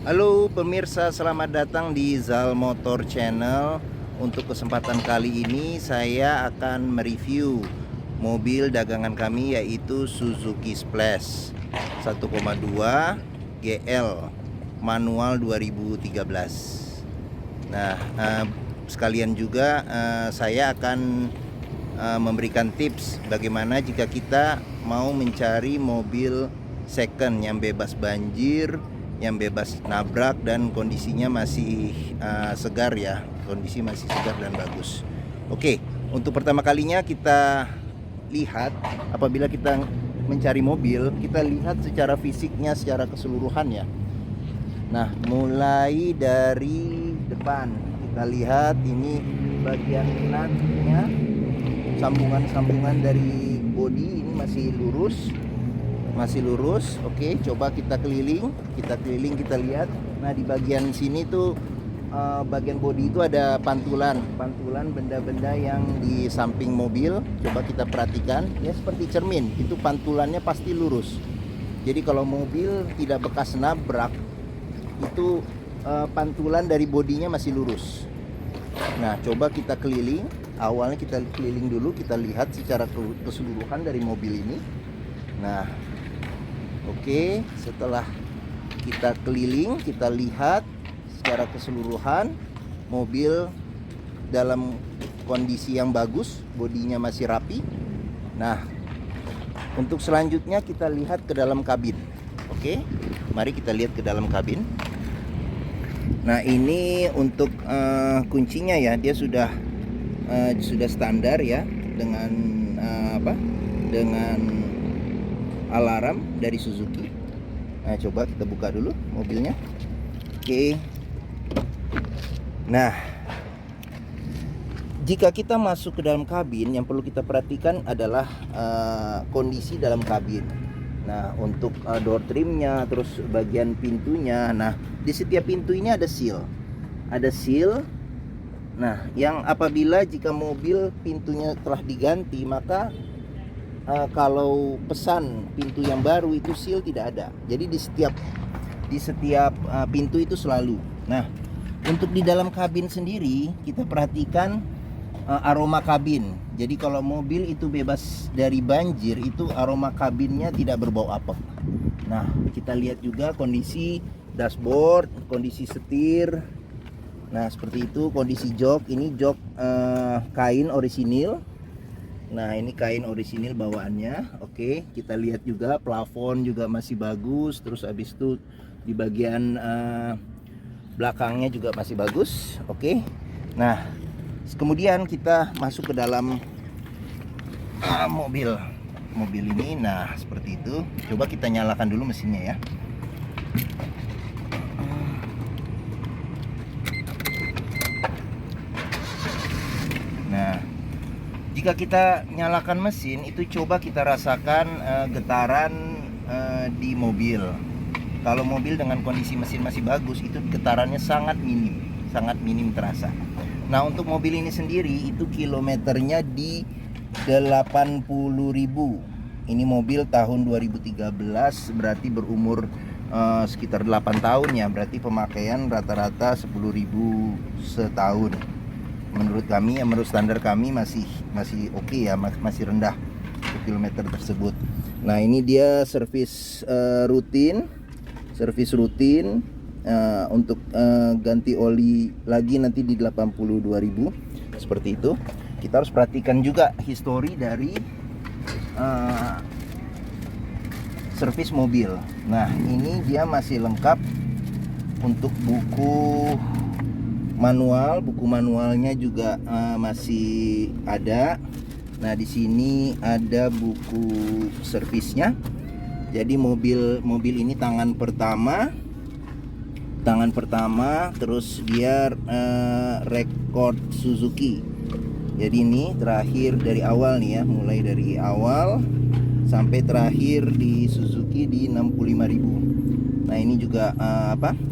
Halo pemirsa, selamat datang di Zal Motor Channel. Untuk kesempatan kali ini saya akan mereview mobil dagangan kami, yaitu Suzuki Splash 1,2 GL manual 2013. Nah, sekalian juga saya akan memberikan tips bagaimana jika kita mau mencari mobil second yang bebas banjir, yang bebas nabrak, dan kondisinya masih segar ya, kondisi masih segar dan bagus. Oke, untuk pertama kalinya kita lihat, apabila kita mencari mobil, kita lihat secara fisiknya, secara keseluruhan ya. Nah, mulai dari depan kita lihat ini bagian nutnya, sambungan-sambungan dari bodi ini masih lurus. Oke, coba kita keliling, kita lihat. Nah, di bagian sini tuh bagian bodi itu ada pantulan benda-benda yang di samping mobil. Coba kita perhatikan ya, seperti cermin, itu pantulannya pasti lurus. Jadi kalau mobil tidak bekas nabrak, itu pantulan dari bodinya masih lurus. Nah, coba kita keliling. Awalnya kita keliling dulu, kita lihat secara keseluruhan dari mobil ini. Nah, oke, setelah kita keliling, kita lihat secara keseluruhan mobil dalam kondisi yang bagus, bodinya masih rapi. Nah, untuk selanjutnya kita lihat ke dalam kabin. Oke, mari kita lihat ke dalam kabin. Nah, ini untuk kuncinya ya, dia sudah standar ya, dengan dengan alarm dari Suzuki. Nah, coba kita buka dulu mobilnya. Oke. Nah, jika kita masuk ke dalam kabin, yang perlu kita perhatikan adalah kondisi dalam kabin. Nah, untuk door trimnya, terus bagian pintunya. Nah, di setiap pintu ini ada seal. Nah, yang apabila jika mobil pintunya telah diganti, maka kalau pesan pintu yang baru itu seal tidak ada. Jadi di setiap pintu itu selalu. Nah, untuk di dalam kabin sendiri kita perhatikan aroma kabin. Jadi kalau mobil itu bebas dari banjir, itu aroma kabinnya tidak berbau apek. Nah, kita lihat juga kondisi dashboard, kondisi setir. Nah, seperti itu. Kondisi jok, ini jok kain orisinil. Nah, ini kain orisinil bawaannya. Oke, kita lihat juga plafon juga masih bagus. Terus habis itu di bagian belakangnya juga masih bagus. Oke. Nah, kemudian kita masuk ke dalam mobil ini. Nah, seperti itu. Coba kita nyalakan dulu mesinnya ya. Nah, jika kita nyalakan mesin itu, coba kita rasakan getaran di mobil. Kalau mobil dengan kondisi mesin masih bagus, itu getarannya sangat minim terasa. Nah, untuk mobil ini sendiri itu kilometernya di 80.000. Ini mobil tahun 2013, berarti berumur sekitar 8 tahun ya. Berarti pemakaian rata-rata 10.000 setahun. Menurut kami ya, menurut standar kami masih oke ya, masih rendah untuk kilometer tersebut. Nah, ini dia servis rutin untuk ganti oli lagi nanti di 82.000 seperti itu. Kita harus perhatikan juga histori dari servis mobil. Nah, ini dia masih lengkap untuk buku manualnya juga masih ada. Nah, di sini ada buku servisnya. Jadi mobil ini tangan pertama, terus dia record Suzuki. Jadi ini terakhir dari awal nih ya, mulai dari awal sampai terakhir di Suzuki di 65.000. Nah, ini juga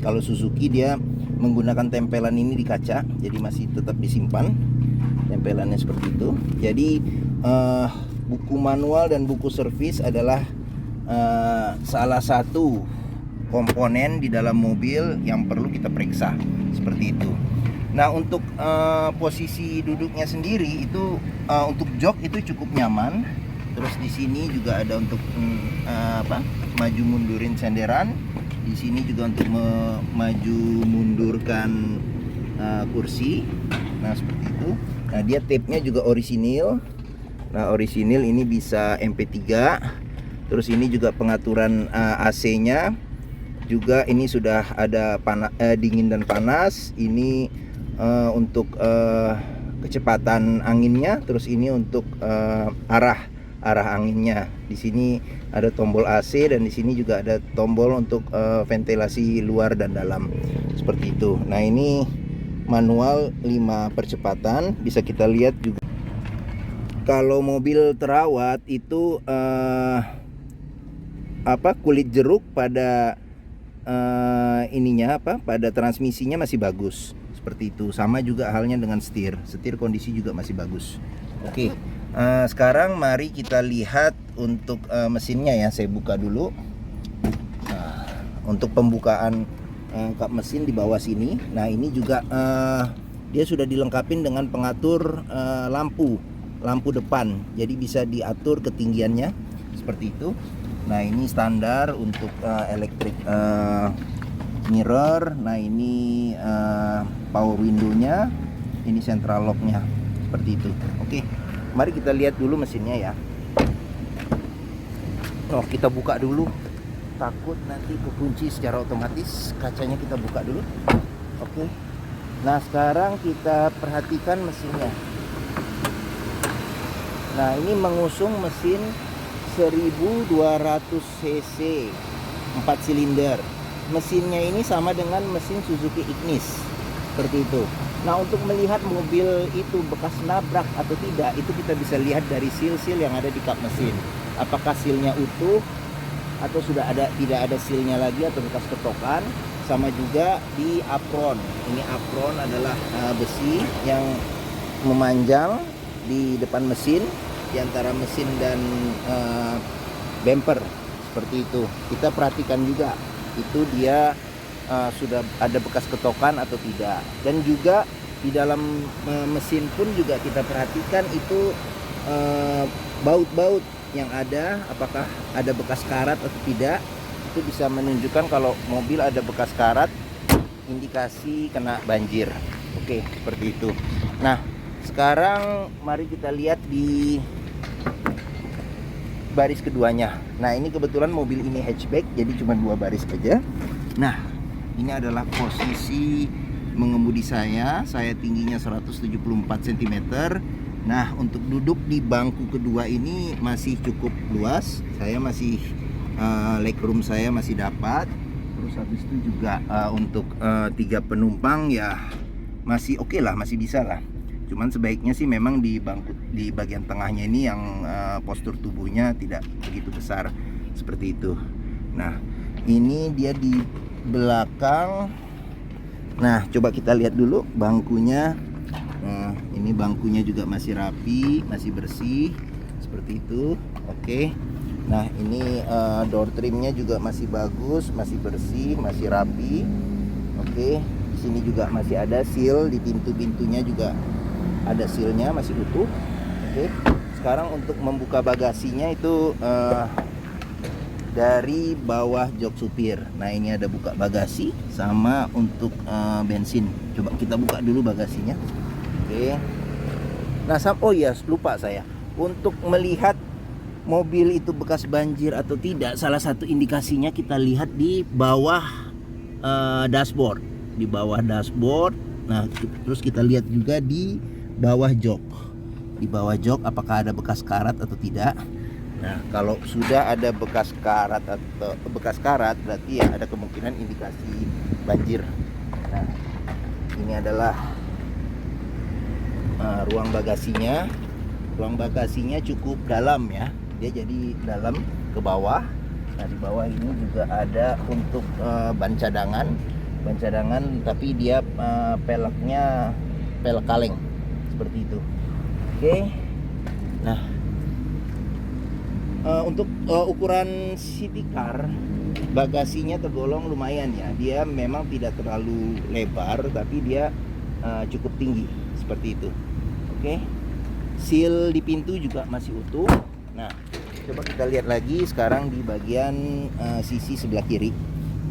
kalau Suzuki dia menggunakan tempelan ini di kaca, jadi masih tetap disimpan tempelannya seperti itu. Jadi buku manual dan buku servis adalah salah satu komponen di dalam mobil yang perlu kita periksa, seperti itu. Nah, untuk posisi duduknya sendiri itu untuk jok itu cukup nyaman. Terus di sini juga ada untuk maju mundurin senderan. Di sini juga untuk maju mundurkan kursi. Nah, seperti itu. Nah, dia tape-nya juga orisinil. Nah, orisinil ini bisa MP3. Terus ini juga pengaturan AC-nya. Juga ini sudah ada dingin dan panas. Ini untuk kecepatan anginnya. Terus ini untuk arah anginnya. Di sini ada tombol AC dan di sini juga ada tombol untuk ventilasi luar dan dalam, seperti itu. Nah, ini manual 5 percepatan, bisa kita lihat juga. Kalau mobil terawat itu kulit jeruk pada pada transmisinya masih bagus, seperti itu. Sama juga halnya dengan setir kondisi juga masih bagus. Oke. Sekarang mari kita lihat untuk mesinnya ya. Saya buka dulu. Nah, untuk pembukaan kap mesin di bawah sini. Nah, ini juga dia sudah dilengkapi dengan pengatur lampu depan. Jadi bisa diatur ketinggiannya seperti itu. Nah, ini standar untuk electric mirror. Nah, ini power window-nya. Ini central lock-nya seperti itu. Oke. Mari kita lihat dulu mesinnya ya. Oh, kita buka dulu. Takut nanti kekunci secara otomatis. Kacanya kita buka dulu. Oke. Nah, sekarang kita perhatikan mesinnya. Nah, ini mengusung mesin 1200 cc 4 silinder. Mesinnya ini sama dengan mesin Suzuki Ignis, seperti itu. Nah, untuk melihat mobil itu bekas nabrak atau tidak, itu kita bisa lihat dari seal-seal yang ada di kap mesin. Apakah sealnya utuh atau sudah tidak ada sealnya lagi atau bekas ketokan. Sama juga di apron. Ini apron adalah besi yang memanjang di depan mesin, di antara mesin dan bumper, seperti itu. Kita perhatikan juga itu dia sudah ada bekas ketokan atau tidak. Dan juga di dalam mesin pun juga kita perhatikan itu baut-baut yang ada, apakah ada bekas karat atau tidak. Itu bisa menunjukkan kalau mobil ada bekas karat, indikasi kena banjir. Oke, seperti itu. Nah, sekarang mari kita lihat di baris keduanya. Nah, ini kebetulan mobil ini hatchback, jadi cuma 2 baris saja. Nah, ini adalah posisi mengemudi saya tingginya 174 cm. Nah, untuk duduk di bangku kedua ini masih cukup luas. Saya masih legroom saya masih dapat. Terus habis itu juga untuk 3 penumpang ya masih oke lah, masih bisa lah. Cuman sebaiknya sih memang di bangku di bagian tengahnya ini yang postur tubuhnya tidak begitu besar, seperti itu. Nah, ini dia di belakang. Nah, coba kita lihat dulu bangkunya. Nah, ini bangkunya juga masih rapi, masih bersih, seperti itu. Oke. Nah, ini door trimnya juga masih bagus, masih bersih, masih rapi. Oke. Di sini juga masih ada seal, di pintu-pintunya juga ada sealnya, masih utuh. Oke. Sekarang untuk membuka bagasinya itu dari bawah jok supir. Nah, ini ada buka bagasi sama untuk bensin. Coba kita buka dulu bagasinya. Oke. Nah, oh ya, lupa saya. Untuk melihat mobil itu bekas banjir atau tidak, salah satu indikasinya kita lihat di bawah dashboard. Di bawah dashboard. Nah, terus kita lihat juga di bawah jok. Di bawah jok apakah ada bekas karat atau tidak. Nah, kalau sudah ada bekas karat berarti ya ada kemungkinan indikasi banjir. Nah, ini adalah ruang bagasinya. Ruang bagasinya cukup dalam ya. Dia jadi dalam ke bawah. Nah, di bawah ini juga ada untuk ban cadangan, tapi dia peleknya pelek kaleng, seperti itu. Oke. Nah, untuk ukuran city car bagasinya tergolong lumayan ya. Dia memang tidak terlalu lebar, tapi dia cukup tinggi seperti itu. Oke. Seal di pintu juga masih utuh. Nah, coba kita lihat lagi sekarang di bagian sisi sebelah kiri.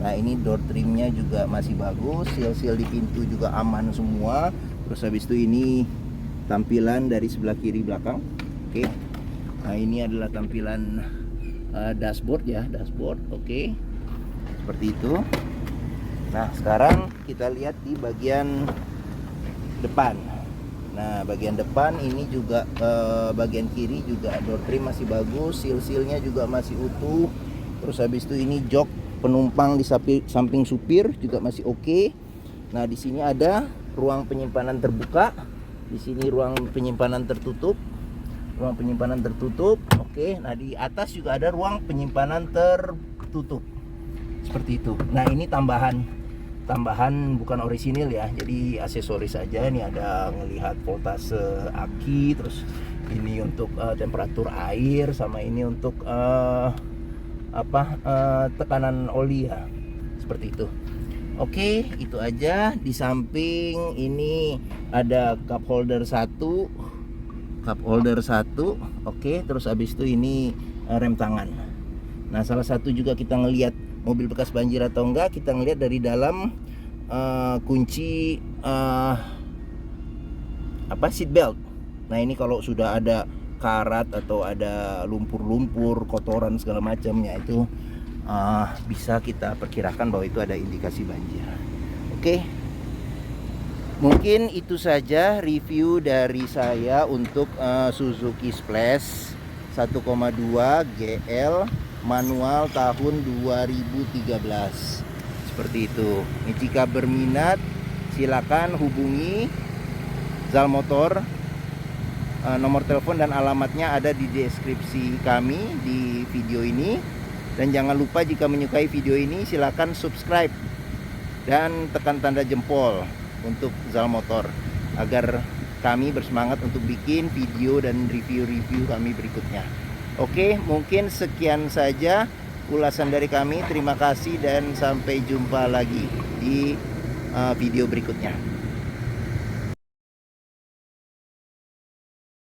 Nah, ini door trimnya juga masih bagus, seal-seal di pintu juga aman semua. Terus habis itu ini tampilan dari sebelah kiri belakang. Oke. Nah, ini adalah tampilan dashboard ya, dashboard. Oke. Seperti itu. Nah, sekarang kita lihat di bagian depan. Nah, bagian depan ini juga bagian kiri juga door trim masih bagus, seal-sealnya juga masih utuh. Terus habis itu ini jok penumpang di samping supir juga masih oke. Nah, di sini ada ruang penyimpanan terbuka. Di sini ruang penyimpanan tertutup. Ruang penyimpanan tertutup. Oke. Nah, di atas juga ada ruang penyimpanan tertutup. Seperti itu. Nah, ini tambahan bukan orisinil ya. Jadi aksesoris saja. Ini ada ngelihat voltase aki, terus ini untuk temperatur air, sama ini untuk tekanan oli ya, seperti itu. Oke, itu aja. Di samping ini ada cup holder satu. Oke, terus habis itu ini rem tangan. Nah, salah satu juga kita ngelihat mobil bekas banjir atau enggak, kita ngelihat dari dalam kunci seat belt. Nah, ini kalau sudah ada karat atau ada lumpur-lumpur, kotoran segala macamnya, itu bisa kita perkirakan bahwa itu ada indikasi banjir. Oke. Mungkin itu saja review dari saya untuk Suzuki Splash 1,2 GL manual tahun 2013. Seperti itu. Ini jika berminat silakan hubungi Zal Motor. Nomor telepon dan alamatnya ada di deskripsi kami di video ini. Dan jangan lupa jika menyukai video ini silakan subscribe dan tekan tanda jempol untuk Zal Motor agar kami bersemangat untuk bikin video dan review-review kami berikutnya. Oke, mungkin sekian saja ulasan dari kami. Terima kasih dan sampai jumpa lagi di video berikutnya.